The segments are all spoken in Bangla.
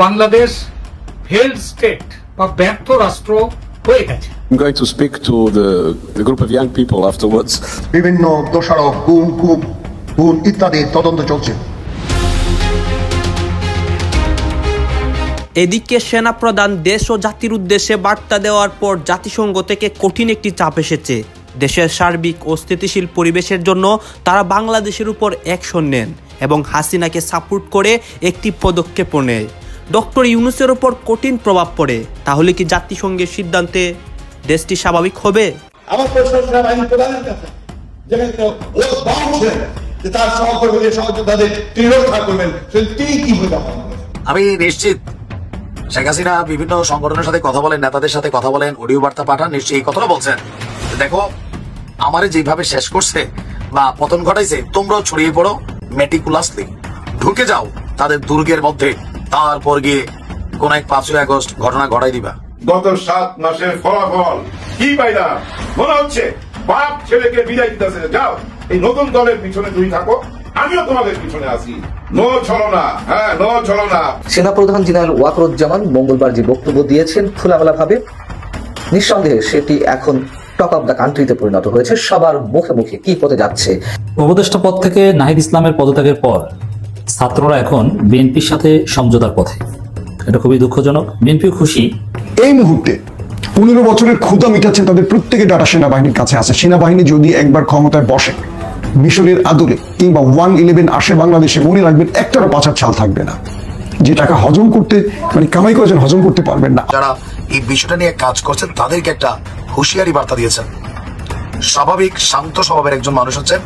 বাংলাদেশ ফেইল্ড স্টেট বা ব্যর্থ রাষ্ট্র হয়ে গেছে। I'm going to speak to the group of young people afterwards. বিভিন্ন দোষারোপ, খুন ইত্যাদি তদন্ত চলছে। এদিকে সেনাপ্রধান দেশ ও জাতির উদ্দেশ্যে বার্তা দেওয়ার পর জাতিসংঘ থেকে কঠিন একটি চাপ এসেছে। দেশের সার্বিক ও স্থিতিশীল পরিবেশের জন্য তারা বাংলাদেশের উপর অ্যাকশন নেন এবং হাসিনাকে সাপোর্ট করে একটি পদক্ষেপ নেয়। ডক্টর ইউনূসের উপর কঠিন প্রভাব পড়ে। তাহলে কি জাতিসংঘের সিদ্ধান্তে দেশটি স্বাভাবিক হবে? আমার প্রশ্ন সেনাবাহিনী প্রধানের কাছে, যেখানে যে তার সহকর্মীদের সহযোদ্ধাদের তিনি রক্ষা করবেন, তিনি কি ভূমিকা পালন করবেন? আমি নিশ্চিত শেখ হাসিনা বিভিন্ন সংগঠনের সাথে কথা বলেন, নেতাদের সাথে কথা বলেন, অডিও বার্তা পাঠান, নিশ্চয়ই এই কথাটা বলছেন, দেখো আমারে যেভাবে শেষ করছে বা পতন ঘটাইছে, তোমরাও ছড়িয়ে পড়ো, মেটিকুলাসলি ঢুকে যাও তাদের দুর্গের মধ্যে, তারপর গিয়ে কোন এক 5ই আগস্ট ঘটনা ঘটাই দিবা। গত 7 মাসের ফলাফল কি পাইলা? মনে হচ্ছে বাপ ছেলেকে বিদায় দিতেছে, যাও এই নতুন দলের পিছনে তুমি থাকো, আমিও তোমাদের পিছনে আছি। নো ছলনা, হ্যাঁ নো ছলনা। সেনাপ্রধান জেনারেল ওয়াকারুজ্জামান মঙ্গলবার যে বক্তব্য দিয়েছেন খোলামেলাভাবে, নিঃসন্দেহে সেটি এখন টক অব দ্য কান্ট্রিতে পরিণত হয়েছে। সবার মুখে মুখে কি হতে যাচ্ছে। উপদেষ্টা পদ থেকে নাহিদ ইসলামের পদত্যাগের পর ছাত্ররা এখন বিএনপির সাথে সমঝোতার পথে। এটা খুবই দুঃখজনক। বিএনপি খুশি এই মুহূর্তে 15 বছরের ক্ষুধা মিটাচ্ছেন তাদের প্রত্যেকের ডাটা সেনাবাহিনীর কাছে আছে। সেনাবাহিনী যদি একবার ক্ষমতায় বসে, মিশরের আদলে কিংবা 111 আসে বাংলাদেশে, মনে রাখবেন একটারও পাছার ছাল থাকবে না। যে টাকা হজম করতে কামাই করেছেন, হজম করতে পারবেন না। যারা এই বিষয়টা নিয়ে কাজ করছেন তাদেরকে একটা হুঁশিয়ারি বার্তা দিয়েছেন। স্বাভাবিক শান্ত স্বভাবের একজন মানুষ হচ্ছেন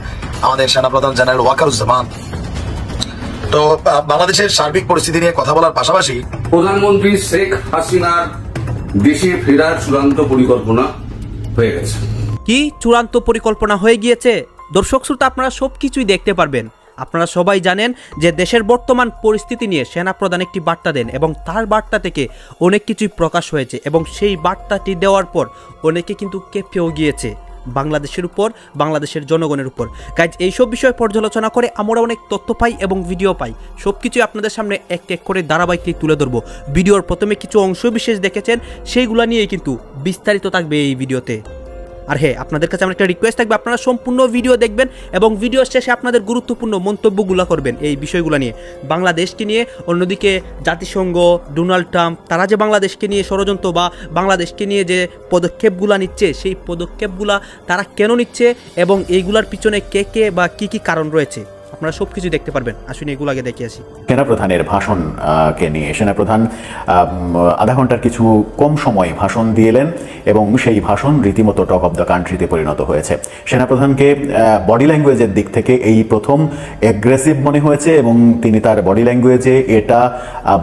আমাদের সেনাপ্রধান জেনারেল ওয়াকারুজ্জামান। তো বাংলাদেশের সার্বিক পরিস্থিতি নিয়ে কথা বলার পাশাপাশি প্রধানমন্ত্রী শেখ হাসিনার দেশে ফেরার চূড়ান্ত পরিকল্পনা হয়ে গেছে। কি চূড়ান্ত পরিকল্পনা হয়ে গিয়েছে? দর্শক শ্রোতা, আপনারা সবকিছুই দেখতে পারবেন। আপনারা সবাই জানেন যে দেশের বর্তমান পরিস্থিতি নিয়ে সেনাপ্রধান একটি বার্তা দেন এবং তার বার্তা থেকে অনেক কিছুই প্রকাশ হয়েছে এবং সেই বার্তাটি দেওয়ার পর অনেকে কিন্তু কেঁপেও গিয়েছে বাংলাদেশের উপর, বাংলাদেশের জনগণের উপর। গাইজ, এইসব বিষয় পর্যালোচনা করে আমরা অনেক তথ্য পাই এবং ভিডিও পাই। সব কিছুই আপনাদের সামনে এক এক করে ধারাবাহিকলি তুলে ধরবো। ভিডিওর প্রথমে কিছু অংশ বিশেষ দেখেছেন, সেইগুলো নিয়েই কিন্তু বিস্তারিত থাকবে এই ভিডিওতে। আর হ্যাঁ, আপনাদের কাছে আমার একটা রিকোয়েস্ট থাকবে, আপনারা সম্পূর্ণ ভিডিও দেখবেন এবং ভিডিও শেষে আপনাদের গুরুত্বপূর্ণ মন্তব্যগুলো করবেন এই বিষয়গুলো নিয়ে, বাংলাদেশকে নিয়ে। অন্যদিকে জাতিসংঘ, ডোনাল্ড ট্রাম্প, তারা যে বাংলাদেশকে নিয়ে ষড়যন্ত্র বা বাংলাদেশকে নিয়ে যে পদক্ষেপগুলো নিচ্ছে, সেই পদক্ষেপগুলো তারা কেন নিচ্ছে এবং এইগুলার পিছনে কে কে বা কি কি কারণ রয়েছে, আপনারা সবকিছু দেখতে পারবেন। আসুন এগুলো আগে দেখে আসি। সেনাপ্রধানের ভাষণকে নিয়ে সেনাপ্রধান আধা ঘন্টার কিছু কম সময় ভাষণ দিয়েলেন এবং সেই ভাষণ রীতিমতো টক অব দ্য কান্ট্রিতে পরিণত হয়েছে। সেনাপ্রধানকে বডি ল্যাঙ্গুয়েজের দিক থেকে এই প্রথম অ্যাগ্রেসিভ মনে হয়েছে এবং তিনি তার বডি ল্যাঙ্গুয়েজে এটা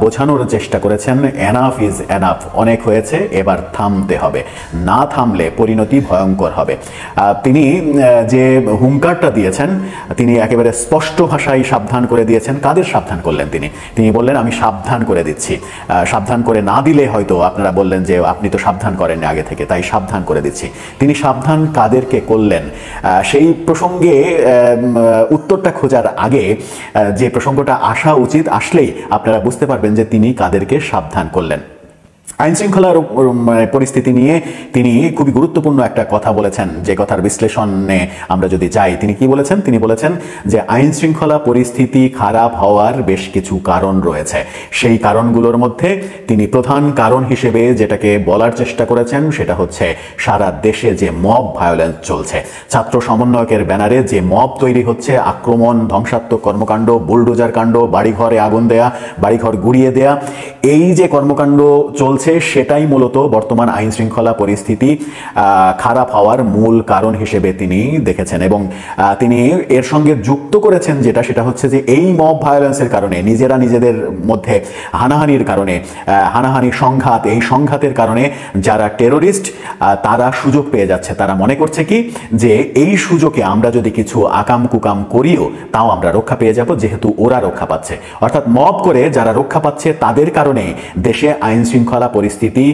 বোঝানোর চেষ্টা করেছেন, এনাফ ইজ এনাফ, অনেক হয়েছে, এবার থামতে হবে, না থামলে পরিণতি ভয়ঙ্কর হবে। তিনি যে হুঙ্কারটা দিয়েছেন, তিনি একেবারে স্পষ্ট ভাষায় সাবধান করে দিয়েছেন। কাদের সাবধান করলেন? তিনি বললেন আমি সাবধান করে দিচ্ছি। সাবধান করে না দিলে হয়তো আপনারা বললেন যে আপনি তো সাবধান করেননি আগে থেকে, তাই সাবধান করে দিচ্ছি। তিনি সাবধান কাদেরকে করলেন সেই প্রসঙ্গে উত্তরটা খোঁজার আগে যে প্রসঙ্গটা আসা উচিত, আসলেই আপনারা বুঝতে পারবেন যে তিনি কাদেরকে সাবধান করলেন। আইন শৃঙ্খলার পরিস্থিতি নিয়ে তিনি খুবই গুরুত্বপূর্ণ একটা কথা বলেছেন, যে কথার বিশ্লেষণে আমরা যদি যাই, তিনি কি বলেছেন? তিনি বলেছেন যে আইন শৃঙ্খলা পরিস্থিতি খারাপ হওয়ার বেশ কিছু কারণ রয়েছে। সেই কারণগুলোর মধ্যে তিনি প্রধান কারণ হিসেবে যেটাকে বলার চেষ্টা করেছেন সেটা হচ্ছে সারা দেশে যে মব ভায়োলেন্স চলছে, ছাত্র সমন্বয়কের ব্যানারে যে মব তৈরি হচ্ছে, আক্রমণ, ধ্বংসাত্মক কর্মকাণ্ড, বুলডোজার কাণ্ড, বাড়িঘরে আগুন দেয়া, বাড়িঘর গুড়িয়ে দেয়া, এই যে কর্মকাণ্ড চলছে সেটাই মূলত বর্তমান আইন শৃঙ্খলা পরিস্থিতি খারাপ হওয়ার মূল কারণ হিসেবে তিনি দেখেছেন এবং তিনি এর সঙ্গে যুক্ত করেছেন সেটা হচ্ছে যে এই মব ভায়োলেন্সের কারণে, নিজেরা নিজেদের মধ্যে হানাহানির কারণে, হানাহানি সংঘাত, এই সংঘাতের কারণে যারা টেরোরিস্ট তারা সুযোগ পেয়ে যাচ্ছে। তারা মনে করছে কি যে এই সুযোগে আমরা যদি কিছু আকাম কুকাম করিও তাও আমরা রক্ষা পেয়ে যাব, যেহেতু ওরা রক্ষা পাচ্ছে। অর্থাৎ মব করে যারা রক্ষা পাচ্ছে তাদের কারণে দেশে আইন শৃঙ্খলা পরিস্থিতি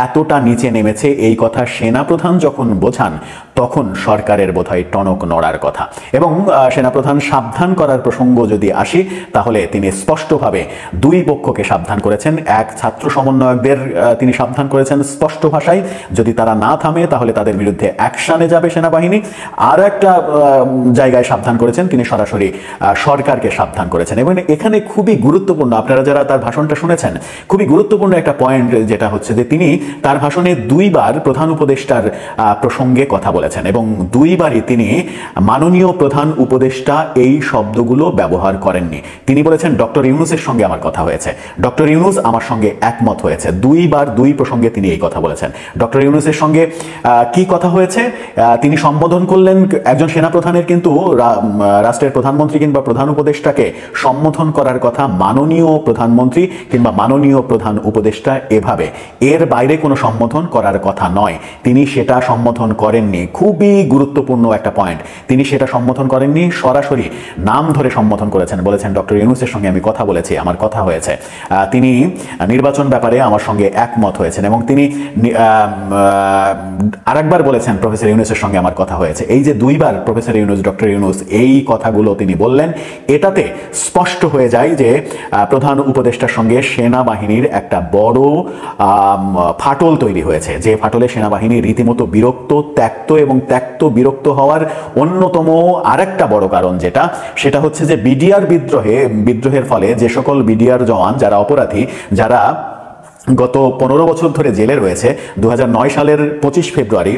এতটা নিচে নেমেছে। এই কথা সেনাপ্রধান যখন বোঝান তখন সরকারের বোধহয় টনক নড়ার কথা। এবং সেনাপ্রধান সাবধান করার প্রসঙ্গ যদি আসি, তাহলে তিনি স্পষ্টভাবে দুই পক্ষকে সাবধান করেছেন। এক, ছাত্র সমন্বয়কদের তিনি সাবধান করেছেন স্পষ্ট ভাষায়, যদি তারা না থামে তাহলে তাদের বিরুদ্ধে অ্যাকশনে যাবে সেনাবাহিনী। আর একটা জায়গায় সাবধান করেছেন, তিনি সরাসরি সরকারকে সাবধান করেছেন। এবং এখানে খুবই গুরুত্বপূর্ণ, আপনারা যারা তার ভাষণটা শুনেছেন, খুবই গুরুত্বপূর্ণ একটা পয়েন্ট যেটা হচ্ছে যে তিনি তার ভাষণে দুইবার প্রধান উপদেষ্টার প্রসঙ্গে কথা বলেছেন এবং দুইবারই তিনি মাননীয় প্রধান উপদেষ্টা এই শব্দগুলো ব্যবহার করেননি। তিনি বলেছেন ডক্টর ইউনূসের সঙ্গে আমার কথা হয়েছে, ডক্টর ইউনূস আমার সঙ্গে একমত হয়েছে। দুইবার দুই প্রসঙ্গে তিনি এই কথা বলেছেন। ডক্টর ইউনূসের সঙ্গে কি কথা হয়েছে, তিনি সম্বোধন করলেন একজন সেনাপ্রধানের, কিন্তু রাষ্ট্রের প্রধানমন্ত্রী কিংবা প্রধান উপদেষ্টাকে সম্বোধন করার কথা মাননীয় প্রধানমন্ত্রী কিংবা মাননীয় প্রধান উপদেষ্টা এভাবে, এর বাইরে কোনো সম্বোধন করার কথা নয়। তিনি সেটা সম্বোধন করেননি। খুবই গুরুত্বপূর্ণ একটা পয়েন্ট, তিনি সেটা সম্বোধন করেননি, সরাসরি নাম ধরে সম্বোধন করেছেন। বলেছেন ডক্টর ইউনূসের সঙ্গে আমি কথা বলেছি, আমার কথা হয়েছে, তিনি নির্বাচন ব্যাপারে আমার সঙ্গে একমত হয়েছেন। এবং তিনি আরেকবার বলেছেন প্রফেসর ইউনূসের সঙ্গে আমার কথা হয়েছে। এই যে দুইবার প্রফেসর ইউনূস, ডক্টর ইউনূস এই কথাগুলো তিনি বললেন, এটাতে স্পষ্ট হয়ে যায় যে প্রধান উপদেষ্টার সঙ্গে সেনাবাহিনীর একটা বড় ফাটল তৈরি হয়েছে, যে ফাটলে সেনাবাহিনী রীতিমতো বিরক্ত, ত্যক্ত বিরক্ত হওয়ার অন্যতম আরেকটা বড় কারণ যেটা, সেটা হচ্ছে যে বিডিআর বিদ্রোহের ফলে যে সকল বিডিআর জওয়ান যারা অপরাধী, যারা গত 15 বছর ধরে জেলে রয়েছে, 2009 সালের 25 ফেব্রুয়ারি,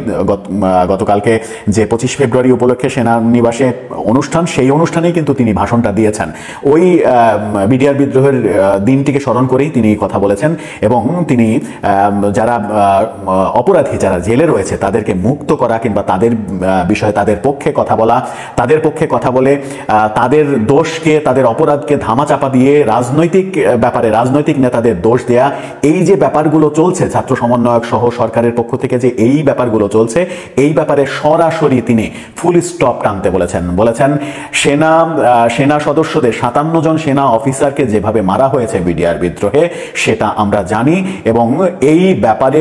গতকালকে যে 25 ফেব্রুয়ারি উপলক্ষে সেনানিবাসে অনুষ্ঠান, সেই অনুষ্ঠানেই কিন্তু তিনি ভাষণটা দিয়েছেন। ওই বিডিআর বিদ্রোহের দিনটিকে স্মরণ করেই তিনি কথা বলেছেন এবং তিনি যারা অপরাধী, যারা জেলে রয়েছে তাদেরকে মুক্ত করা কিংবা তাদের বিষয়ে তাদের পক্ষে কথা বলা, তাদের পক্ষে কথা বলে তাদের দোষকে, তাদের অপরাধকে ধামাচাপা দিয়ে রাজনৈতিক ব্যাপারে রাজনৈতিক নেতাদের দোষ দেয়া, এই যে ব্যাপারগুলো চলছে ছাত্র সমন্বয়ক সহ সরকারের পক্ষ থেকে যে এই ব্যাপারগুলো চলছে, এই ব্যাপারে সরাসরি তিনি ফুল স্টপ টানতে বলেছেন সেনা সদস্যদের 57 জন সেনা অফিসারকে যেভাবে মারা হয়েছে বিডিআর বিদ্রোহে, সেটা আমরা জানি এবং এই ব্যাপারে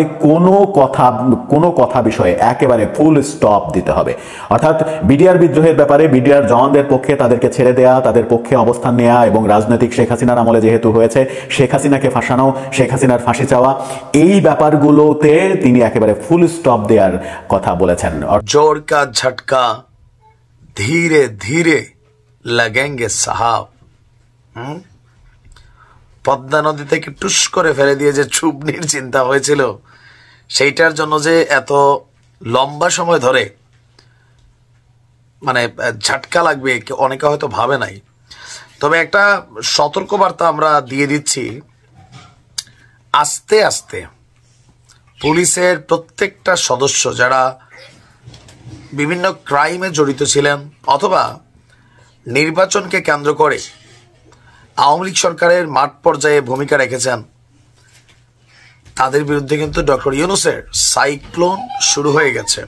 কোনো কথা বিষয়ে একেবারে ফুল স্টপ দিতে হবে। অর্থাৎ বিডিআর বিদ্রোহের ব্যাপারে বিডিআর জওয়ানদের পক্ষে তাদেরকে ছেড়ে দেয়া, তাদের পক্ষে অবস্থান নেওয়া এবং রাজনৈতিক শেখ হাসিনার আমলে যেহেতু হয়েছে, শেখ হাসিনাকে ফাঁসানো, শেখ হাসিনার ফাঁসি চাওয়া, এই ব্যাপারগুলোতে তিনি একেবারে ফুল স্টপ দেওয়ার কথা বলেছেন। জোর কা ঝটকা ধীরে ধীরে লাগেঙ্গে সাহাব। পদ্মা নদী থেকে টুস করে ফেলে দিয়ে যে চুবনির চিন্তা হয়েছিল, সেইটার জন্য যে এত লম্বা সময় ধরে মানে ঝটকা লাগবে অনেকে হয়তো ভাবে নাই। তবে একটা সতর্কবার্তা আমরা দিয়ে দিচ্ছি, আস্তে আস্তে পুলিশের প্রত্যেকটা সদস্য যারা বিভিন্ন ক্রাইমে জড়িত ছিলেন অথবা নির্বাচনকে কেন্দ্র করে আওয়ামী লীগ সরকারের মাঠ পর্যায়ে ভূমিকা রেখেছেন, তাদের বিরুদ্ধে কিন্তু ডক্টর ইউনূসের সাইক্লোন শুরু হয়ে গেছে।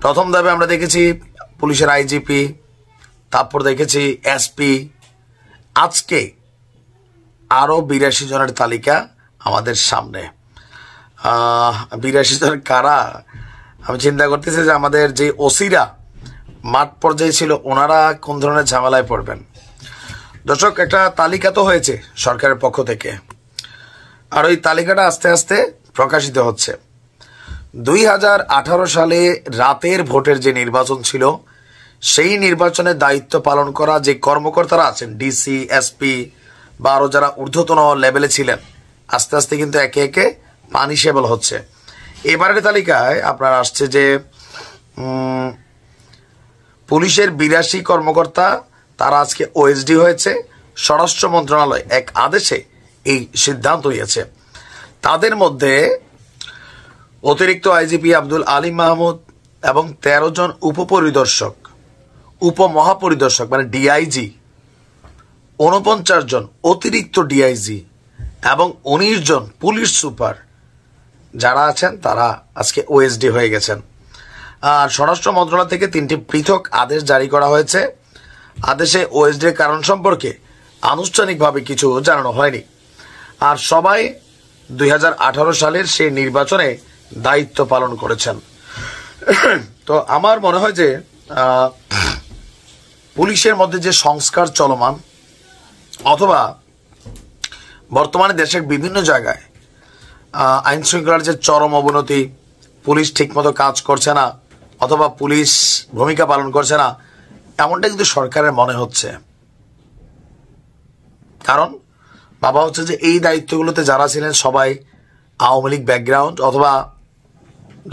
প্রথম ধাপে আমরা দেখেছি পুলিশের আইজিপি, তারপর দেখেছি এসপি, আজকে আরো 82 জনের তালিকা আমাদের সামনে। 82 জন কারা? আমি চিন্তা করতেছি যে আমাদের যে ওসিরা মাঠ পর্যায়ে ছিল, ওনারা কোন ধরনের ঝামেলায় পড়বেন। দর্শক, একটা তালিকা তো হয়েছে সরকারের পক্ষ থেকে, আর ওই তালিকাটা আস্তে আস্তে প্রকাশিত হচ্ছে। 2018 সালে রাতের ভোটের যে নির্বাচন ছিল, সেই নির্বাচনের দায়িত্ব পালন করা যে কর্মকর্তারা আছেন, ডিসি, এসপি বা আরো যারা ঊর্ধ্বতন লেভেলে ছিলেন, আস্তে আস্তে কিন্তু একে একে পানিশেবল হচ্ছে। এবারের তালিকায় আপনার আসছে যে পুলিশের 82 কর্মকর্তা, তারা আজকে ওএসডি হয়েছে। স্বরাষ্ট্র মন্ত্রণালয় এক আদেশে এই সিদ্ধান্ত নিয়েছে। তাদের মধ্যে অতিরিক্ত আইজিপি আব্দুল আলিম মাহমুদ এবং 13 জন উপপরিদর্শক, উপমহাপরিদর্শক মানে ডিআইজি, 49 জন অতিরিক্ত ডিআইজি এবং 19 জন পুলিশ সুপার যারা আছেন, তারা আজকে ওএসডি হয়ে গেছেন। আর স্বরাষ্ট্র মন্ত্রণালয় থেকে 3টি পৃথক আদেশ জারি করা হয়েছে। আদেশে ওএসডির কারণ সম্পর্কে আনুষ্ঠানিকভাবে কিছু জানানো হয়নি। আর সবাই 2018 সালের সেই নির্বাচনে দায়িত্ব পালন করেছেন। তো আমার মনে হয় যে পুলিশের মধ্যে যে সংস্কার চলমান, অথবা বর্তমানে দেশের বিভিন্ন জায়গায় আইন শৃঙ্খলার যে চরম অবনতি, পুলিশ ঠিকমতো কাজ করছে না অথবা পুলিশ ভূমিকা পালন করছে না, এমনটা কিন্তু সরকারের মনে হচ্ছে। কারণ বাবা হচ্ছে যে এই দায়িত্বগুলোতে যারা ছিলেন সবাই আওয়ামী লীগ ব্যাকগ্রাউন্ড অথবা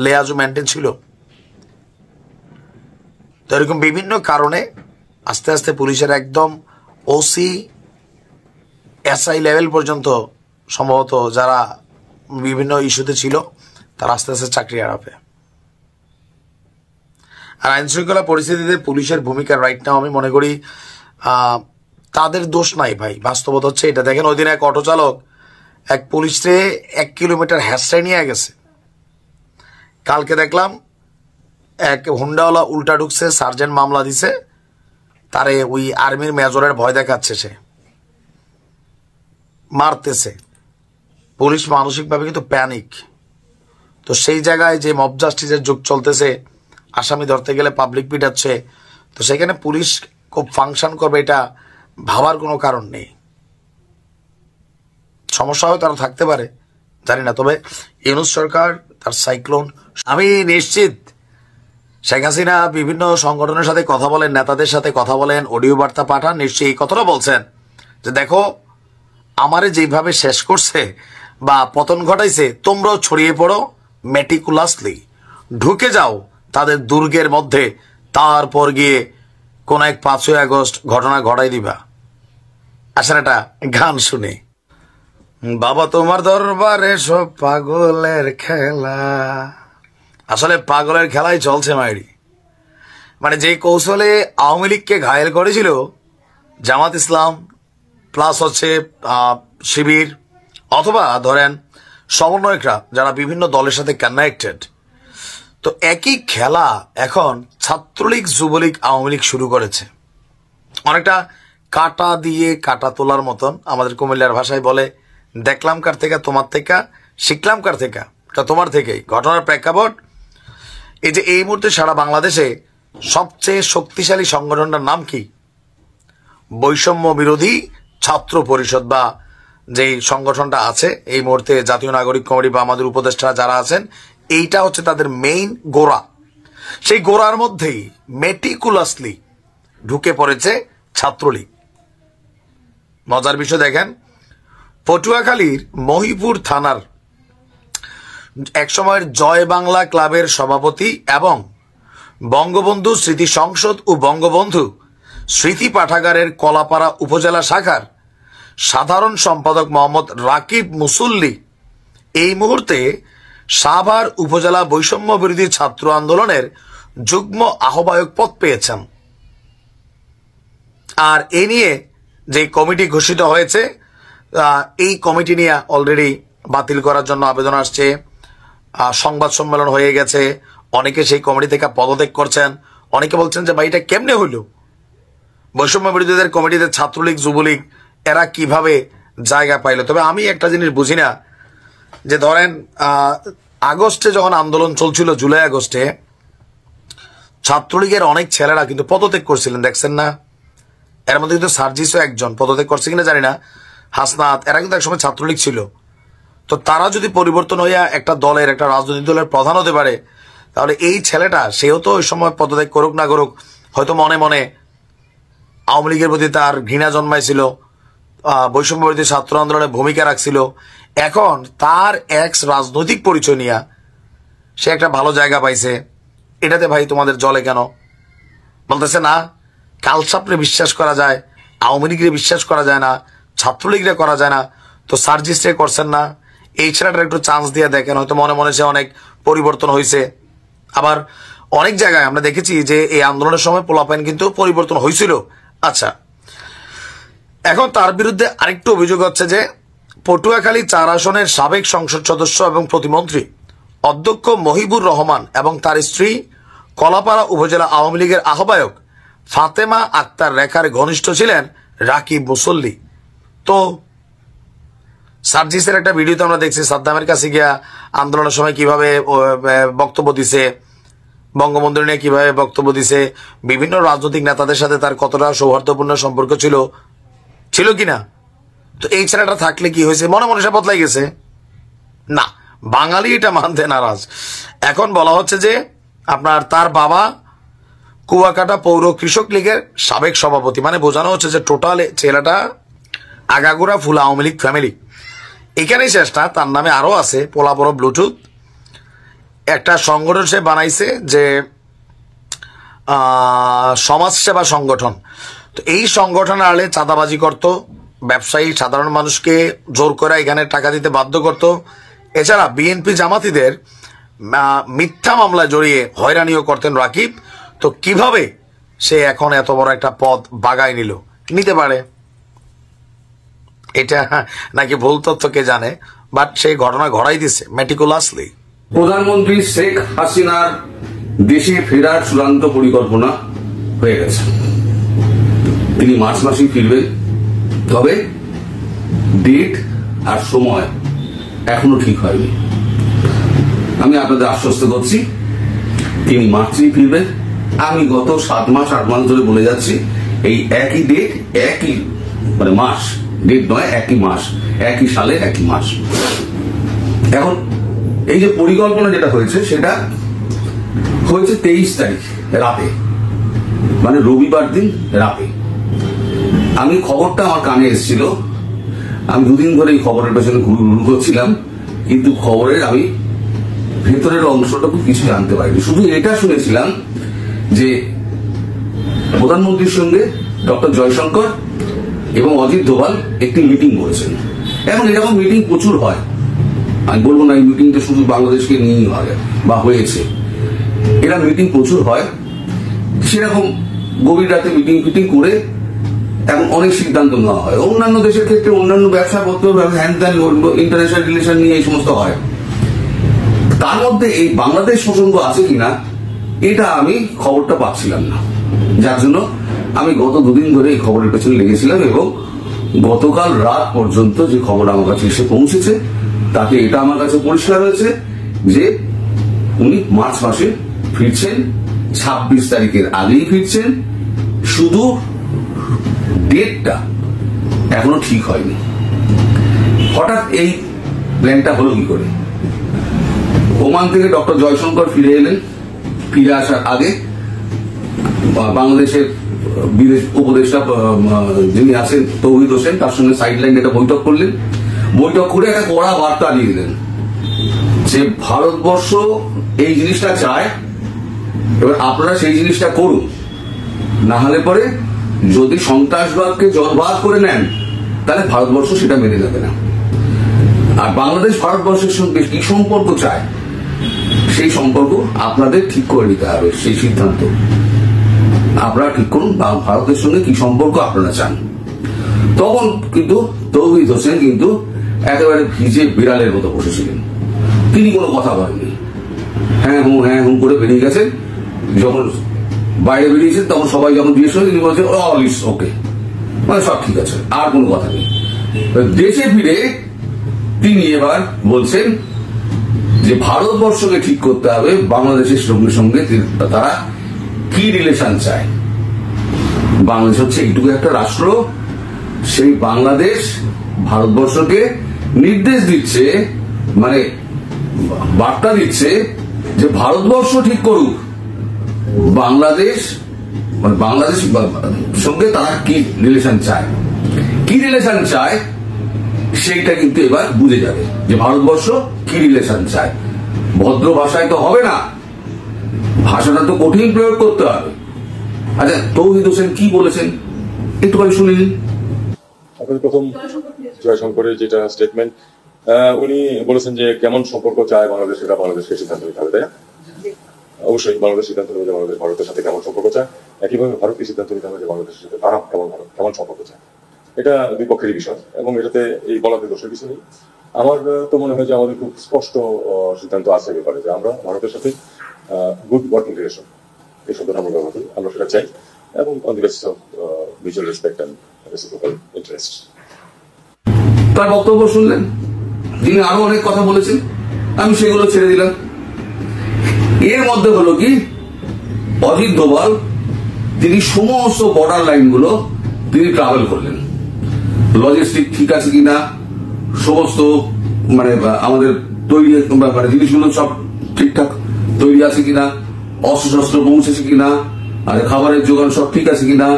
লেয়াজু মেনটেন ছিল। তো এরকম বিভিন্ন কারণে আস্তে আস্তে পুলিশের একদম ওসি এসআই লেভেল পর্যন্ত সম্ভবত যারা বিভিন্ন ইস্যুতে ছিল তারা আস্তে আস্তে চাকরি হারাবে। আর আইন শৃঙ্খলা পরিস্থিতিতে পুলিশের ভূমিকা রাইট নাও আমি মনে করি তাদের দোষ নাই ভাই, বাস্তবতা হচ্ছে এটা। দেখেন ওই দিন এক অটো চালক এক পুলিশে 1 কিলোমিটার হ্যাশটাই নিয়ে গেছে। কালকে দেখলাম এক হুন্ডাওয়ালা উল্টা ঢুকছে, সার্জেন্ট মামলা দিছে, তারে ওই আর্মির মেজরের ভয় দেখাচ্ছে, সে মারতেছে। পুলিশ মানসিকভাবে কিন্তু প্যানিক। তো সেই জায়গায় যে মব জাস্টিসের যুগ চলতেছে, আসামি ধরতে গেলে পাবলিক পিটাচ্ছে, তো সেখানে পুলিশ খুব ফাংশন করবে এটা ভাবার কোনো কারণ নেই। সমস্যা হয়তো তারা থাকতে পারে, জানি না। তবে ইউনূস সরকার তার সাইক্লোন, আমি নিশ্চিত শেখ হাসিনা বিভিন্ন সংগঠনের সাথে কথা বলেন, নেতাদের সাথে কথা বলেন, অডিও বার্তা পাঠান, নিশ্চয়ই এই কথাটা বলছেন যে দেখো আমারে যেভাবে শেষ করছে বা পতন ঘটাইছে, তোমরাও ছড়িয়ে পড়ো মেটিকুলাসলি, ঢুকে যাও তাদের দুর্গের মধ্যে, তারপর গিয়ে কোন এক 5ই আগস্ট ঘটনা ঘটাই দিবা। আসলে একটা গান শুনে, বাবা তোমার দরবারে সব পাগলের খেলা। আসলে পাগলের খেলাই চলছে মাইরি। মানে যে কৌশলে আওয়ামী লীগকে ঘায়েল করেছিল জামাত ইসলাম প্লাস হচ্ছে শিবির অথবা ধরেন সমন্বয়করা যারা বিভিন্ন দলের সাথে কানেক্টেড, তো একই খেলা এখন ছাত্রলীগ, যুবলীগ, আওয়ামী লীগ শুরু করেছে। অনেকটা কাটা দিয়ে কাটা তোলার মতন। আমাদের কুমিল্লার ভাষায় বলে দেখলাম কার থেকে, তোমার থেকে, শিখলাম কার থেকে, তোমার থেকেই। ঘটনার প্রেক্ষাপট এই যে এই মুহূর্তে সারা বাংলাদেশে সবচেয়ে শক্তিশালী সংগঠনটার নাম কি? বৈষম্য বিরোধী ছাত্র পরিষদ, বা যেই সংগঠনটা আছে এই মুহূর্তে জাতীয় নাগরিক কমিটি বা আমাদের উপদেষ্টা যারা আছেন, এইটা হচ্ছে তাদের মেইন গোড়া। সেই গোড়ার মধ্যেই মেটিকুলাসলি ঢুকে পড়েছে ছাত্রলীগ। মজার বিষয় দেখেন, পটুয়াখালীর মহিপুর থানার একসময়ের জয় বাংলা ক্লাবের সভাপতি এবং বঙ্গবন্ধু স্মৃতি সংসদ ও বঙ্গবন্ধু স্মৃতি পাঠাগারের কলাপাড়া উপজেলা শাখার সাধারণ সম্পাদক মোহাম্মদ রাকিব মুসল্লি এই মুহূর্তে সাভার উপজেলা বৈষম্য বিরোধী ছাত্র আন্দোলনের যুগ্ম আহ্বায়ক পদ পেয়েছেন। আর এ নিয়ে যে কমিটি ঘোষিত হয়েছে, এই কমিটি নিয়ে অলরেডি বাতিল করার জন্য আবেদন আসছে, সংবাদ সম্মেলন হয়ে গেছে, অনেকে সেই কমিটি থেকে পদত্যাগ করছেন। অনেকে বলছেন যে ভাই এটা কেমনে হইল, বৈষম্য বিরোধীদের কমিটিতে ছাত্রলীগ, যুবলীগ এরা কিভাবে জায়গা পাইল। তবে আমি একটা জিনিস বুঝি না, যে ধরেন আগস্টে যখন আন্দোলন চলছিল, জুলাই আগস্টে ছাত্রলীগের অনেক ছেলেরা কিন্তু পদত্যাগ করছিলেন, দেখছেন না? এর মধ্যে কিন্তু সার্জিসও একজন পদত্যাগ করছে কিনা জানি না, হাসনাত, এরা কিন্তু একসময় ছাত্রলীগ ছিল। তো তারা যদি পরিবর্তন হইয়া একটা দলের, একটা রাজনৈতিক দলের প্রধান হতে পারে, তাহলে এই ছেলেটা সেও তো ওই সময় পদত্যাগ করুক না করুক, হয়তো মনে মনে আওয়ামী লীগের প্রতি তার ঘৃণা জন্মাইছিল, বৈষম্য বিরোধী ছাত্র আন্দোলনে ভূমিকা রাখছিল। এখন তার এক্স রাজনৈতিক পরিচয় নিয়ে সে একটা ভালো জায়গা পাইছে, এটাতে ভাই তোমাদের জলে কেন? বলতেছে না, কালসাপরে বিশ্বাস করা যায়, আওয়ামী লীগরে বিশ্বাস করা যায় না, ছাত্রলীগরে করা যায় না, তো সার্জিস্টে করছেন না? এই ছেলেটার একটু চান্স দিয়ে দেখেন, হয়তো মনে মনে সে অনেক পরিবর্তন হয়েছে। আবার অনেক জায়গায় আমরা দেখেছি যে এই আন্দোলনের সময় পোলাপাইন কিন্তু পরিবর্তন হয়েছিল। আচ্ছা, এখন তার বিরুদ্ধে আরেকটু অভিযোগ হচ্ছে যে পটুয়াখালী 4 আসনের সাবেক সংসদ সদস্য এবং প্রতিমন্ত্রী অধ্যক্ষ মহিবুর রহমান এবং তার স্ত্রী কলাপাড়া উপজেলা আওয়ামী লীগের আহ্বায়ক ফাতেমা আক্তার রেখার ঘনিষ্ঠ ছিলেন রাকিব মুসল্লি। তো সার্জিসের একটা ভিডিওতে আমরা দেখছি সাদ্দামের কাছে গিয়া আন্দোলনের সময় কিভাবে বক্তব্য দিছে, বঙ্গবন্ধু নিয়ে কিভাবে বক্তব্য দিছে, বিভিন্ন রাজনৈতিক নেতাদের সাথে তার কতটা সৌহার্দ্যপূর্ণ সম্পর্ক ছিল কিনা। তো এই ছেলেটা থাকলে কি হয়েছে, মনে মনে সে বদলাই গেছে না, বাঙালি এটা মানতে নারাজ। এখন বলা হচ্ছে যে আপনার তার বাবা কুয়াকাটা পৌর কৃষক লীগের সাবেক সভাপতি, মানে বোঝানো হচ্ছে যে টোটাল ছেলেটা আগাগোড়া ফুল আওয়ামী লীগ ফ্যামিলি। এখানেই শেষ না, তার নামে আরো আছে পোলাপড় ব্লুটুথ একটা সংগঠন সে বানাইছে যে সমাজসেবা সংগঠন। তো এই সংগঠনের আড়ে চাঁদাবাজি করত, ব্যবসায়ী সাধারণ মানুষকে জোর করে এখানে টাকা দিতে বাধ্য করত। এছাড়া বিএনপি জামাতিদের মিথ্যা মামলায় জড়িয়ে হয়রানিও করতেন রাকিব। তো কিভাবে সে এখন এত বড় একটা পদ বাগায় নিতে পারে, এটা নাকি ভুল তথ্য কে জানে, বাট সেই ঘটনা ঘটাই দিছে মেটিকুলাসলি। প্রধানমন্ত্রী শেখ হাসিনার দেশে ফেরার চূড়ান্ত পরিকল্পনা হয়ে গেছে। তিনি মার্চ মাসেই ফিরবেন, তবে ডেট আর সময় এখনো ঠিক হয়নি। আমি আপনাদের আশ্বস্ত করছি তিনি মার্চেই ফিরবেন। আমি গত 7 মাস 8 মাস ধরে বলে যাচ্ছি এই একই ডেট, একই মানে মাস, ডেট নয়, একই মাস, একই সালে একই মাস। এখন এই যে পরিকল্পনা যেটা হয়েছে সেটা হয়েছে 23 তারিখ রাতে, মানে রবিবার দিন রাতে। আমি খবরটা আমার কানে এসেছিল, আমি 2 দিন ধরে এই খবরের পেছনে ঘুরু করছিলাম, কিন্তু খবরের আমি ভেতরের অংশটুকু কিছু জানতে পারিনি। শুধু এটা শুনেছিলাম যে প্রধানমন্ত্রীর সঙ্গে ডক্টর জয়শঙ্কর এবং অজিত দোভাল একটি মিটিং করেছেন। এখন এরকম মিটিং প্রচুর হয়, আমি বলবো না এই মিটিংটা শুধু বাংলাদেশকে নিয়েই হয় বা হয়েছে, এরা মিটিং প্রচুর হয়। সেরকম গভীর রাতে মিটিং করে এখন অনেক সিদ্ধান্ত নেওয়া হয়। অন্যান্য দেশের ক্ষেত্রে অন্যান্য ব্যবসা পত্র, হ্যান ত্যান, ইন্টারন্যাশনাল রিলেশন নিয়ে এই সমস্ত হয়। তার মধ্যে এই বাংলাদেশ প্রসঙ্গ আছে কিনা এটা আমি খবরটা পাচ্ছিলাম না, যার জন্য আমি গত 2 দিন ধরে এই খবরের পেছনে লেগেছিলাম। এবং গতকাল রাত পর্যন্ত যে খবর আমার কাছে এসে পৌঁছেছে তাতে এটা আমার কাছে পরিষ্কার হয়েছে যে উনি মার্চ মাসে ফিরছেন, 26 তারিখের আগেই ফিরছেন। শুধু ডেটটা এখনো ঠিক হয়নি। হঠাৎ এই প্ল্যানটা হলো কি করে? ওমান থেকে ডক্টর জয়শঙ্কর ফিরে এলেন। ফিরে আসার আগে বাংলাদেশের বিদেশ উপদেষ্টা যিনি আছেন তৌহিদ হোসেন, তার সঙ্গে সাইডলাইন একটা বৈঠক করলেন। বৈঠক করে একটা কড়া বার্তা দিয়ে দিলেন যে ভারতবর্ষ এই জিনিসটা চায়, এবার আপনারা সেই জিনিসটা করুন, না হলে পরে যদি সন্ত্রাসবাদকে জলবাদ করে নেন তাহলে ভারতবর্ষ সেটা মেনে নেবে না। আর বাংলাদেশ ভারতবর্ষের সঙ্গে কি সম্পর্ক চায় সেই সম্পর্ক আপনাদের ঠিক করে নিতে হবে। সেই সিদ্ধান্ত আপনারা ঠিক করুন, ভারতের সঙ্গে কি সম্পর্ক আপনারা চান। তখন কিন্তু তৌহিদ হোসেন কিন্তু একেবারে ভিজে বিড়ালের মতো বসেছিলেন, তিনি কোনো কথা বলেননি। হ্যাঁ হুম করে বেরিয়ে গেছেন। যখন বাইরে বেরিয়েছেন তখন সবাই যখন জিজ্ঞেস করে তিনি বলছেন অল ইজ ওকে, মানে সব ঠিক আছে, আর কোনো কথা নেই। দেশে ফিরে তিনি এবার বলছেন যে ভারতবর্ষকে ঠিক করতে হবে বাংলাদেশের সঙ্গে তারা কি রিলেশন চায়। বাংলাদেশ হচ্ছে এইটুকু একটা রাষ্ট্র, সেই বাংলাদেশ ভারতবর্ষকে নির্দেশ দিচ্ছে, মানে বার্তা দিচ্ছে যে ভারতবর্ষ ঠিক করুক বাংলাদেশ, মানে বাংলাদেশ সঙ্গে তারা কি রিলেশন চায় সেইটা কিন্তু এবার বুঝে যাবে যে ভারতবর্ষ কি রিলেশন চায়। ভদ্র ভাষায় তো হবে না, ভাষাটা তো কঠিন প্রয়োগ করতে হবে। আচ্ছা, তৌহিদ হোসেন কি বলেছেন একটুখানি শুনে নিন। প্রথম জয়শঙ্করের যেটা স্টেটমেন্ট, উনি বলেছেন যে কেমন সম্পর্ক চায় বাংলাদেশ, সেটা বাংলাদেশকে সিদ্ধান্ত নিতে হবে, তাই না? অবশ্যই বাংলাদেশ সিদ্ধান্ত নেবে যে বাংলাদেশ ভারতের সাথে কেমন সম্পর্ক চায়, একইভাবে ভারতকে সিদ্ধান্ত নিতে হবে যে বাংলাদেশের সাথে তারা কেমন সম্পর্ক চায়। এটা দুই পক্ষেরই বিষয় এবং এটাতে এই বলাতে দোষের কিছু নেই। আমার তো মনে হয় যে আমাদের খুব স্পষ্ট সিদ্ধান্ত আছে ব্যাপারে যে আমরা ভারতের সাথে গুড ওয়ার্কিং রিলেশন, এই শব্দটা আমরা ব্যবহার করি, আমরা সেটা চাই, এবং on the basis of mutual respect and reciprocal interest. তার বক্তব্য শুনলেন, যিনি আরো অনেক কথা বলেছেন, আমি সেগুলো ছেড়ে দিলাম। এর মধ্যে হলো কি অজিত দোভাল তিনি সমস্ত বর্ডার লাইনগুলো তিনি ট্রাভেল করলেন, লজিস্টিক ঠিক আছে কিনা, সমস্ত মানে আমাদের তৈরি মানে জিনিসগুলো সব ঠিকঠাক তৈরি আছে কিনা, অস্ত্রশস্ত্র পৌঁছেছে কিনা, আর খাবারের যোগান সব ঠিক আছে কিনা,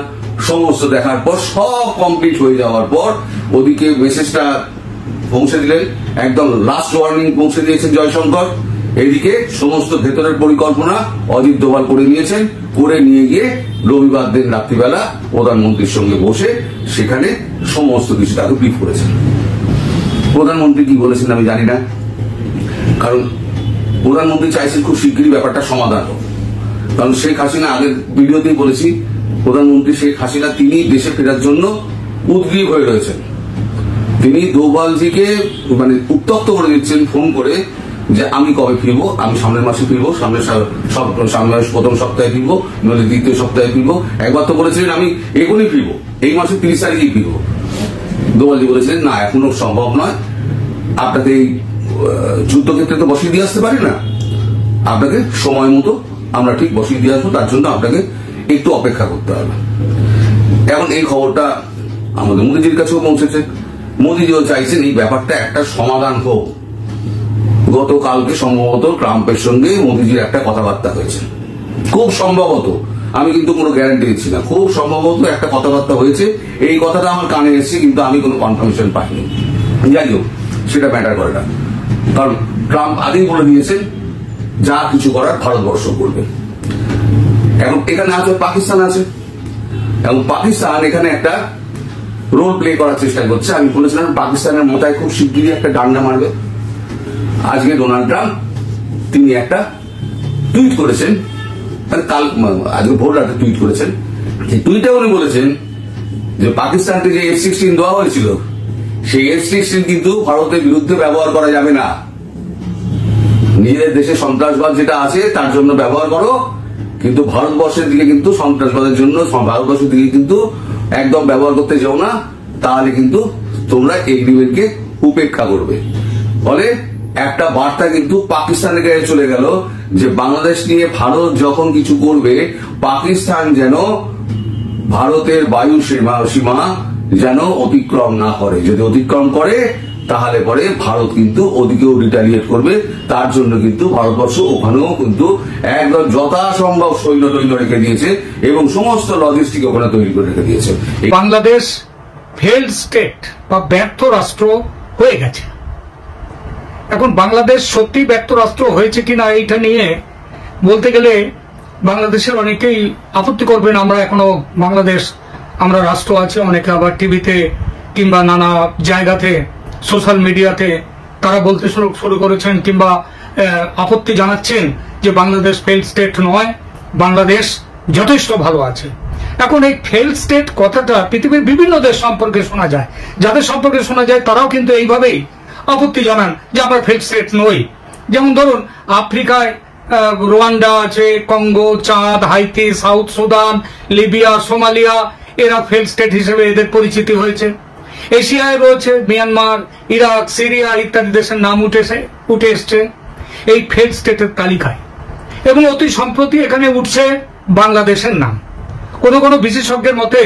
সমস্ত দেখার পর সব কমপ্লিট হয়ে যাওয়ার পর ওদিকে মেসেজটা পৌঁছে দিলেন, একদম লাস্ট ওয়ার্নিং পৌঁছে দিয়েছেন জয়শঙ্কর। এদিকে সমস্ত ভেতরের পরিকল্পনা অজিত দোভাল করে নিয়েছেন, করে নিয়ে গিয়ে রবিবার দিন রাত্রিবেলা প্রধানমন্ত্রীর সঙ্গে বসে সেখানে সমস্ত কিছু তাকে ব্রিফ করেছেন। প্রধানমন্ত্রী কি বলেছেন আমি জানি না, কারণ প্রধানমন্ত্রী চাইছেন খুব শিগগিরই ব্যাপারটা সমাধান হোক। কারণ শেখ হাসিনা আগের ভিডিওতেই বলেছি, প্রধানমন্ত্রী শেখ হাসিনা তিনি দেশে ফেরার জন্য উদ্গ্রীব হয়ে রয়েছেন। তিনি দোভালজিকে মানে উত্তপ্ত করে দিচ্ছেন ফোন করে যে আমি কবে ফিরবো, আমি সামনের মাসে ফিরবো, সামনের প্রথম সপ্তাহে ফিরবো, নইলে দ্বিতীয় সপ্তাহে ফিরবো। একবার তো বলেছিলেন আমি এখনই ফিরবো, এই মাসের 30 তারিখেই ফিরবো। দোভালজি বলেছিলেন না এখনো সম্ভব নয়, আপনাকে এই যুদ্ধক্ষেত্রে তো বসিয়ে দিয়ে আসতে পারি না, আপনাকে সময় মতো আমরা ঠিক বসিয়ে দিয়ে আসবো, তার জন্য আপনাকে একটু অপেক্ষা করতে হবে। এখন এই খবরটা আমাদের মোদীজির কাছেও পৌঁছেছে, মোদীজিও চাইছেন এই ব্যাপারটা একটা সমাধান হোক। গতকালকে সম্ভবত ট্রাম্পের সঙ্গে মোদীজির একটা কথাবার্তা হয়েছে, খুব সম্ভবত, আমি কিন্তু কোনো গ্যারান্টি দিচ্ছি না, খুব সম্ভবত একটা কথাবার্তা হয়েছে। এই কথাটা আমার কানে এসেছে, কিন্তু আমি কোনো কনফার্মেশন পাইনি। যাই হোক, সেটা ম্যাটার করে না, কারণ ট্রাম্প আগেই বলে দিয়েছেন যা কিছু করার ভারতবর্ষ করবে। এখন এখানে আছে পাকিস্তান আছে, এবং পাকিস্তান এখানে একটা রোল প্লে করার চেষ্টা করছে। আমি বলেছিলাম পাকিস্তানের মাথায় খুব শিগগিরই একটা ডান্ডা মারবে। আজকে ডোনাল্ড ট্রাম্প তিনি একটা টুইট করেছেন, কাল আজকে ভোর রাতে টুইট করেছেন। এই টুইটে উনি বলেছেন যে পাকিস্তানকে যে F-16 দেওয়া হয়েছিল, সেই F-16 কিন্তু ভারতের বিরুদ্ধে ব্যবহার করা যাবে না। নিজেদের দেশে সন্ত্রাসবাদ যেটা আছে তার জন্য ব্যবহার করো, কিন্তু ভারতবর্ষের দিকে কিন্তু সন্ত্রাসবাদের জন্য ভারতবর্ষের দিকে কিন্তু একদম ব্যবহার করতে যাও না, তাহলে কিন্তু তোমরা এগ্রিমেন্টকে উপেক্ষা করবে। ফলে একটা বার্তা কিন্তু পাকিস্তানের কাছে চলে গেল যে বাংলাদেশ নিয়ে ভারত যখন কিছু করবে, পাকিস্তান যেন ভারতের বায়ু সীমা যেন অতিক্রম না করে। যদি অতিক্রম করে তাহলে পরে ভারত কিন্তু ওদিকেও রিটালিয়েট করবে। তার জন্য কিন্তু ভারতবর্ষ ওখানেও কিন্তু একদম যথাসম্ভব সৈন্য রেখে দিয়েছে এবং সমস্ত লজিস্টিক ওখানে তৈরি করে রেখে দিয়েছে। বাংলাদেশ ফেইল্ড স্টেট বা ব্যর্থ রাষ্ট্র হয়ে গেছে। এখন বাংলাদেশ সত্যি ব্যর্থ রাষ্ট্র হয়েছে কিনা এইটা নিয়ে বলতে গেলে বাংলাদেশের অনেকেই আপত্তি করবেন, আমরা এখনো বাংলাদেশ আমরা রাষ্ট্র আছে। অনেকে আবার টিভিতে কিংবা নানা জায়গাতে সোশ্যাল মিডিয়াতে তারা বলতে শুরু করেছেন কিংবা আপত্তি জানাচ্ছেন যে বাংলাদেশ ফেইল্ড স্টেট নয়, বাংলাদেশ যথেষ্ট ভালো আছে। এখন এই ফেইল্ড স্টেট কথাটা পৃথিবীর বিভিন্ন দেশ সম্পর্কে শোনা যায়, যাদের সম্পর্কে শোনা যায় তারাও কিন্তু এইভাবেই আপত্তি জানান যে আমরা ফেইল্ড স্টেট নই। যেমন ধরুন আফ্রিকায় রোয়ান্ডা আছে, কঙ্গো, চাঁদ, Haiti, south Sudan, Libya, Somalia, এরা ফেইল্ড স্টেট হিসেবে এদের পরিচিতি হয়েছে। এশিয়ায় রয়েছে মিয়ানমার, ইরাক, সিরিয়া ইত্যাদি দেশের নাম উঠে এসছে এই ফেইল্ড স্টেটের তালিকায়, এবং অতি সম্প্রতি এখানে উঠছে বাংলাদেশের নাম। কোন কোন বিশেষজ্ঞের মতে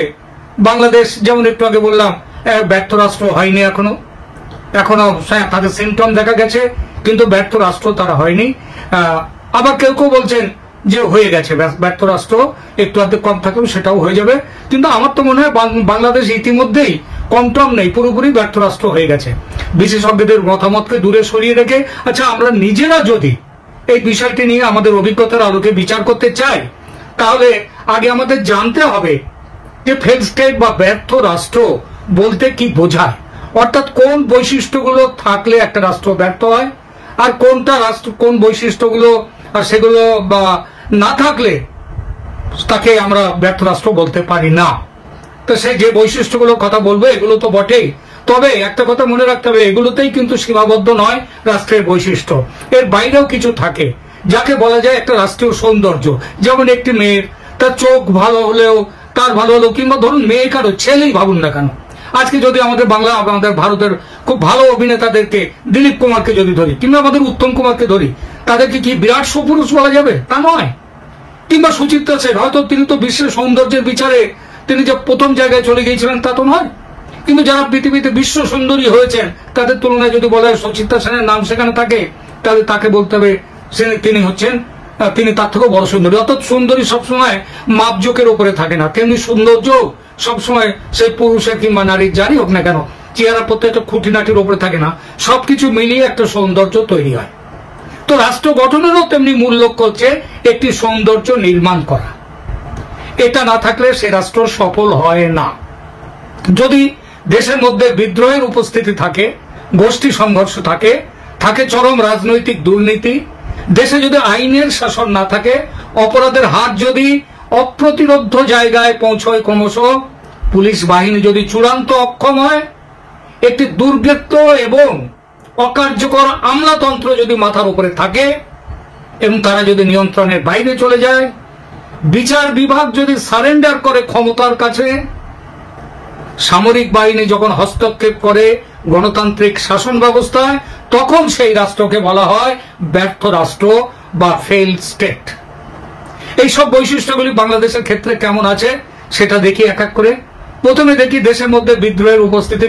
বাংলাদেশ, যেমন একটু আগে বললাম, ব্যর্থ রাষ্ট্র হয়নি এখনো তাদের সিমটম দেখা গেছে, কিন্তু ব্যর্থ রাষ্ট্র তারা হয়নি। আবার কেউ কেউ বলছেন যে হয়ে গেছে ব্যর্থ রাষ্ট্র, একটু আধটু কম থাকলেও সেটাও হয়ে যাবে। কিন্তু আমার তো মনে হয় বাংলাদেশ ইতিমধ্যেই কম নেই, পুরোপুরি ব্যর্থ রাষ্ট্র হয়ে গেছে। বিশেষজ্ঞদের মতামতকে দূরে সরিয়ে রেখে আচ্ছা আমরা নিজেরা যদি এই বিষয়টি নিয়ে আমাদের অভিজ্ঞতার আলোকে বিচার করতে চাই, তাহলে আগে আমাদের জানতে হবে যে ফেইল্ড স্টেট বা ব্যর্থ রাষ্ট্র বলতে কি বোঝায়, অর্থাৎ কোন বৈশিষ্ট্যগুলো থাকলে একটা রাষ্ট্র ব্যর্থ হয়, আর কোন বৈশিষ্ট্যগুলো আর সেগুলো বা না থাকলে তাকে আমরা ব্যর্থ রাষ্ট্র বলতে পারি না। তো সেই যে বৈশিষ্ট্যগুলোর কথা বলবো এগুলো তো বটেই, তবে একটা কথা মনে রাখতে হবে, এগুলোতেই কিন্তু সীমাবদ্ধ নয় রাষ্ট্রের বৈশিষ্ট্য, এর বাইরেও কিছু থাকে যাকে বলা যায় একটা রাষ্ট্রীয় সৌন্দর্য। যেমন একটি মেয়ের তার চোখ ভালো হলেও কিংবা ধরুন মেয়ে কারো ছেলেই ভাবুন না কেন, আজকে যদি আমাদের ভারতের খুব ভালো অভিনেতাদেরকে দিলীপ কুমারকে যদি ধরি কিংবা আমাদের উত্তম কুমারকে ধরি, তাদেরকে কি বিরাট সুপুরুষ বলা যাবে? তা নয়। কিংবা সুচিত্রা সেন, হয়তো তিনি তো বিশ্বের সৌন্দর্যের বিচারে তিনি যে প্রথম জায়গায় চলে গিয়েছিলেন তা তো নয়, কিন্তু যারা পৃথিবীতে বিশ্ব সুন্দরী হয়েছেন তাদের তুলনায় যদি বলা হয় সুচিত্রা সেনের নাম সেখানে থাকে, তাহলে তাকে বলতে হবে তিনি তার থেকেও বড় সুন্দরী। অর্থাৎ সুন্দরী সবসময় মাপজোকের উপরে থাকে না, তেমনি সৌন্দর্য সবসময় সেই পুরুষের কিংবা নারীর যারই হোক না কেন চেহারা প্রত্যেকটা খুঁটিনাটির উপরে থাকে না, সবকিছু মিলিয়ে একটা সৌন্দর্য তৈরি হয়। তো রাষ্ট্র গঠনেরও তেমনি মূল লক্ষ্য হচ্ছে একটি সৌন্দর্য নির্মাণ করা। এটা না থাকলে সে রাষ্ট্র সফল হয় না। যদি দেশের মধ্যে বিদ্রোহের উপস্থিতি থাকে, গোষ্ঠী সংঘর্ষ থাকে, চরম রাজনৈতিক দুর্নীতি, দেশে যদি আইনের শাসন না থাকে, অপরাধের হার যদি অপ্রতিরোধ্য জায়গায় পৌঁছয়, ক্রমশ পুলিশ বাহিনী যদি চূড়ান্ত অক্ষম হয়, একটি দুর্বৃত্ত এবং অকার্যকর আমলাতন্ত্র যদি মাথার উপরে থাকে এবং তারা যদি নিয়ন্ত্রণের বাইরে চলে যায়, বিচার বিভাগ যদি সারেন্ডার করে ক্ষমতার কাছে, সামরিক বাহিনী যখন হস্তক্ষেপ করে গণতান্ত্রিক শাসন ব্যবস্থায়, তখন সেই রাষ্ট্রকে বলা হয় ব্যর্থ রাষ্ট্র বা ফেইল্ড স্টেট। এইসব বৈশিষ্ট্যগুলি বাংলাদেশের ক্ষেত্রে কেমন আছে সেটা দেখি এক এক করে। প্রথমে দেখি দেশের মধ্যে বিদ্রোহের উপস্থিতি।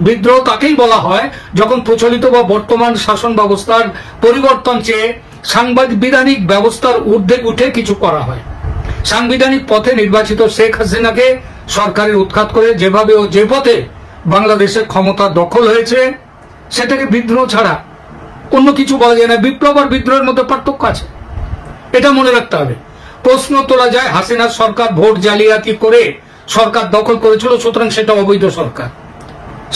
বিদ্রোহ তাকেই বলা হয় যখন প্রচলিত বা বর্তমান শাসন ব্যবস্থার পরিবর্তন চেয়ে সাংবিধানিক ব্যবস্থার ঊর্ধ্বে উঠে কিছু করা হয়। সাংবিধানিক পথে নির্বাচিত শেখ হাসিনাকে সরকারের উৎখাত করে যেভাবে ও যে পথে বাংলাদেশের ক্ষমতা দখল হয়েছে, সেটাকে বিদ্রোহ ছাড়া অন্য কিছু বলা যায় না। বিপ্লব আর বিদ্রোহের মধ্যে পার্থক্য আছে, এটা মনে রাখতে হবে। প্রশ্ন তোলা যায় হাসিনা সরকার ভোট জালিয়াতি করে সরকার দখল করেছিল, সুতরাং সেটা অবৈধ সরকার,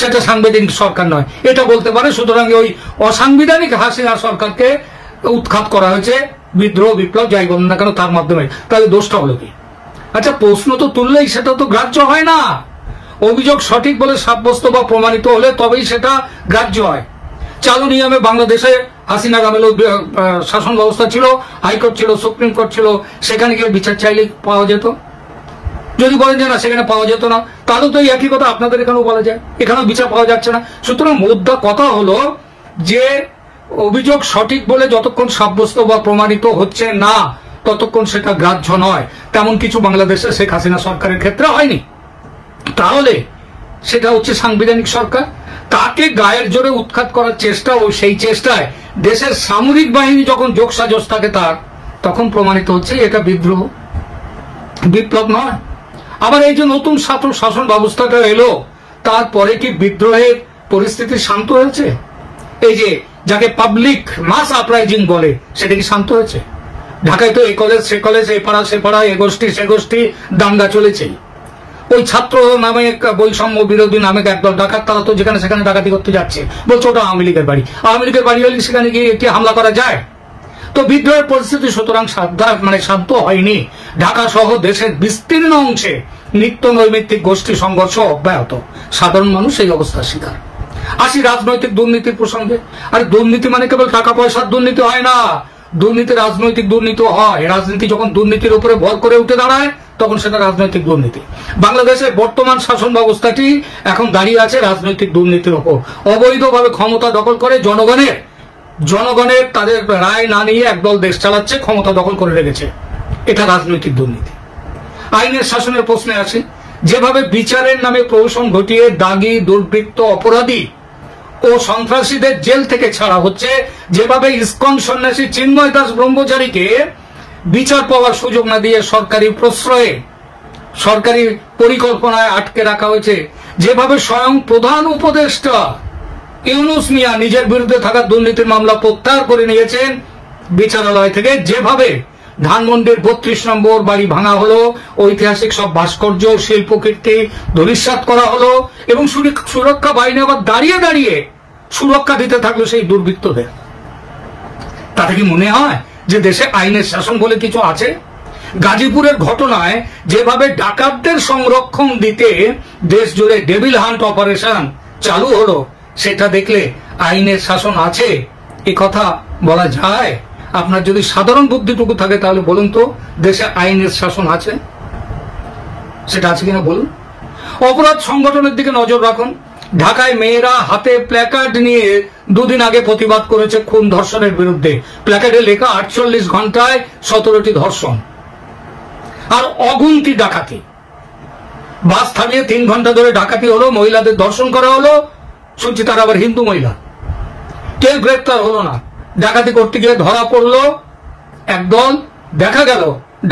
সেটা সাংবিধানিক সরকার নয়, এটা বলতে পারে। সুতরাং ওই অসাংবিধানিক হাসিনা সরকারকে উৎখাত করা হয়েছে, বিদ্রোহ বিপ্লব যাই বলুন না কেন তার মাধ্যমে, তাহলে দোষটা হলো কি? আচ্ছা, প্রশ্ন তো তুললেই সেটা তো গ্রাহ্য হয় না। অভিযোগ সঠিক বলে সাব্যস্ত বা প্রমাণিত হলে তবেই সেটা গ্রাহ্য হয়। চালু নিয়মে বাংলাদেশে হাসিনা আমলে শাসন ব্যবস্থা ছিল, হাইকোর্ট ছিল, সুপ্রিম কোর্ট ছিল, সেখানে গিয়ে বিচার চাইলে পাওয়া যেত। যদি বলেন যে না সেখানে পাওয়া যেত না, তাহলে তো এই একই কথা আপনাদের এখানেও বলা যায়, এখানেও বিচার পাওয়া যাচ্ছে না। সুতরাং মুদ্রা কথা হলো যে অভিযোগ সঠিক বলে যতক্ষণ সাব্যস্ত বা প্রমাণিত হচ্ছে না ততক্ষণ সেটা গ্রাহ্য নয়। তেমন কিছু বাংলাদেশে শেখ হাসিনা সরকারের ক্ষেত্রে হয়নি। তাহলে সেটা হচ্ছে সাংবিধানিক সরকার, তাকে গায়ের জোরে উৎখাত করার চেষ্টা, ও সেই চেষ্টায় দেশের সামরিক বাহিনী যখন যোগসাজশ থাকে তার, তখন প্রমাণিত হচ্ছে এটা বিদ্রোহ, বিপ্লব নয়। আবার এই যে নতুন শাসন ব্যবস্থাটা এলো, তারপরে কি বিদ্রোহের পরিস্থিতি শান্ত হয়েছে? এই যে যাকে পাবলিক মাস আপরাইজিং বলে, সেটা কি শান্ত হয়েছে? ঢাকায় তো এই কলেজ সে কলেজ, এই পাড়া সে পাড়া, এ গোষ্ঠী সে গোষ্ঠী দাঙ্গা চলেছে। ওই ছাত্র নামে বৈষম্য বিরোধী নামে একদল ডাকাত, তারা তো যেখানে সেখানে ডাকাতি করতে যাচ্ছে, বলছে ওটা আওয়ামী লীগের বাড়ি। আওয়ামী লীগের বাড়ি হলে সেখানে গিয়ে একটি হামলা করা যায়? তো বিদ্রোহের পরিস্থিতি সুতরাং শান্ত হয়নি। ঢাকা সহ দেশের বিস্তীর্ণ অংশে নিত্য নৈমিত্তিক গোষ্ঠী সংঘর্ষ অব্যাহত, সাধারণ মানুষ এই অবস্থার শিকার। আসি রাজনৈতিক দুর্নীতির প্রসঙ্গে। আর দুর্নীতি মানে কেবল টাকা পয়সার দুর্নীতি হয় না, দুর্নীতি রাজনৈতিক দুর্নীতি হয়। রাজনীতি যখন দুর্নীতির উপরে ভর করে উঠে দাঁড়ায় তখন সেটা রাজনৈতিক দুর্নীতি। বাংলাদেশের বর্তমান শাসন ব্যবস্থাটি এখন দাঁড়িয়ে আছে রাজনৈতিক দুর্নীতির উপর। অবৈধভাবে ক্ষমতা দখল করে জনগণের তাদের রায় না নিয়ে একদল দেশ চালাচ্ছে, ক্ষমতা দখল করে রেখেছে, এটা রাজনৈতিক দুর্নীতি। আইনের শাসনের প্রশ্নে আছে, যেভাবে বিচারের নামে প্রহসন ঘটিয়ে দাগী দুর্বৃত্ত অপরাধী ও সন্ত্রাসীদের জেল থেকে ছাড়া হচ্ছে, যেভাবে ইসকন সন্ন্যাসী চিন্ময় দাস ব্রহ্মচারীকে বিচার পাওয়ার সুযোগ না দিয়ে সরকারি প্রশ্রয়ে, সরকারি পরিকল্পনায় আটকে রাখা হয়েছে, যেভাবে স্বয়ং প্রধান উপদেষ্টা ইউনুস মিয়া নিজের বিরুদ্ধে থাকা দুর্নীতির মামলা প্রত্যাহার করে নিয়েছেন বিচারালয় থেকে, যেভাবে ধানমন্ডির 32 নম্বর বাড়ি ভাঙা হলো, ঐতিহাসিক সব ভাস্কর্য শিল্পকীর্তি ধূলিসাৎ করা হলো, এবং সুরক্ষা বাহিনী আবার দাঁড়িয়ে দাঁড়িয়ে সুরক্ষা দিতে থাকলো সেই দুর্বৃত্তদের। তাতে কি মনে হয় যে দেশে আইনের শাসন বলে কিছু আছে? গাজীপুরের ঘটনায় যেভাবে ডাকাতদের সংরক্ষণ দিতে দেশ জুড়ে ডেভিল হান্ট অপারেশন চালু হলো, সেটা দেখলে আইনের শাসন আছে এ কথা বলা যায়? আপনার যদি সাধারণ বুদ্ধিটুকু থাকে তাহলে বলুন তো দেশে আইনের শাসন আছে? সেটা আছে কিনা বলুন। অপরাধ সংগঠনের দিকে নজর রাখুন। ঢাকায় মেয়েরা হাতে প্ল্যাকার্ড নিয়ে দুদিন আগে প্রতিবাদ করেছে খুন ধর্ষণের বিরুদ্ধে। প্ল্যাকার্ডে লেখা 48 ঘন্টায় 17টি ধর্ষণ আর অগুন্তি ডাকাতি। বাস থামিয়ে 3 ঘন্টা ধরে ডাকাতি হলো, মহিলাদের ধর্ষণ করা হলো, শুনছি তারা আবার হিন্দু মহিলা। কেউ গ্রেপ্তার হলো না। ডাকাতি করতে গিয়ে ধরা পড়লো একদল, দেখা গেল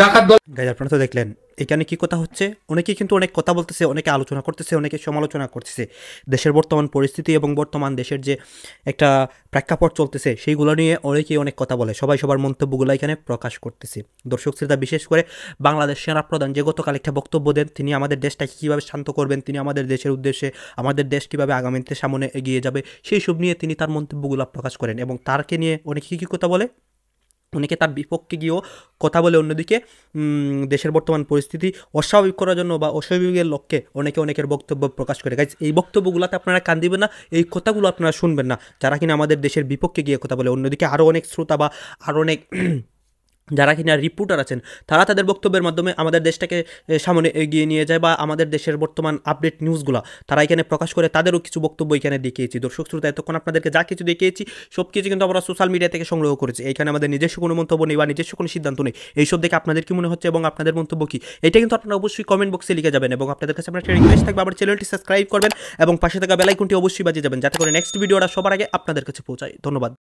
ডাকাত দল। আপনারা তো দেখলেন এখানে কি কথা হচ্ছে। অনেকে কিন্তু অনেক কথা বলতেছে, অনেকে আলোচনা করতেছে, অনেকে সমালোচনা করতেছে। দেশের বর্তমান পরিস্থিতি এবং বর্তমান দেশের যে একটা প্রেক্ষাপট চলতেছে সেইগুলো নিয়ে অনেকেই অনেক কথা বলে। সবাই সবার মন্তব্যগুলো এখানে প্রকাশ করতেছে। দর্শক শ্রোতা, বিশেষ করে বাংলাদেশ সেনাপ্রধান যে গতকাল একটা বক্তব্য দেন, তিনি আমাদের দেশটাকে কীভাবে শান্ত করবেন, তিনি আমাদের দেশের উদ্দেশ্যে আমাদের দেশ কীভাবে আগামীতে সামনে এগিয়ে যাবে সেই সব নিয়ে তিনি তার মন্তব্যগুলো প্রকাশ করেন। এবং তারকে নিয়ে অনেকে কী কথা বলে, অনেকে তার বিপক্ষে গিয়েও কথা বলে। অন্যদিকে দেশের বর্তমান পরিস্থিতি অস্বাভাবিক করার জন্য বা অস্বাভাবিকের লক্ষ্যে অনেকের বক্তব্য প্রকাশ করে। গাইজ, এই বক্তব্যগুলোতে আপনারা কান দিবেন না, এই কথাগুলো আপনারা শুনবেন না যারা কিনা আমাদের দেশের বিপক্ষে গিয়ে কথা বলে। অন্যদিকে আরও অনেক শ্রোতা বা আরও অনেক যারা কিনা রিপোর্টার আছেন তারা তাদের বক্তব্যের মাধ্যমে আমাদের দেশটাকে সামনে এগিয়ে নিয়ে যায় বা আমাদের দেশের বর্তমান আপডেট নিউজগুলো তারা এখানে প্রকাশ করে। তাদেরও কিছু বক্তব্য এখানে দেখিয়েছি। দর্শক শ্রোতা, এতক্ষণ আপনাদেরকে যা কিছু দেখিয়েছি সব কিছু কিন্তু আমরা সোশ্যাল মিডিয়া থেকে সংগ্রহ করেছি। এখানে আমাদের নিজস্ব কোনো মন্তব্য নেই বা নিজস্ব কোনো সিদ্ধান্ত নেই। এইসব দেখে আপনাদের কি মনে হচ্ছে এবং আপনাদের মন্তব্য কি, এটা কিন্তু আপনারা অবশ্যই কমেন্ট বক্সে লিখে যাবেন। এবং আপনাদের কাছে আপনার রিকোয়েস্ট থাকবে আমার চ্যানেলটি সাবস্ক্রাইব করবেন এবং পাশে থাকা বেল আইকনটি অবশ্যই বাজিয়ে যাবেন যাতে করে নেক্সট ভিডিওটা সবার আগে আপনাদের কাছে পৌঁছায়। ধন্যবাদ।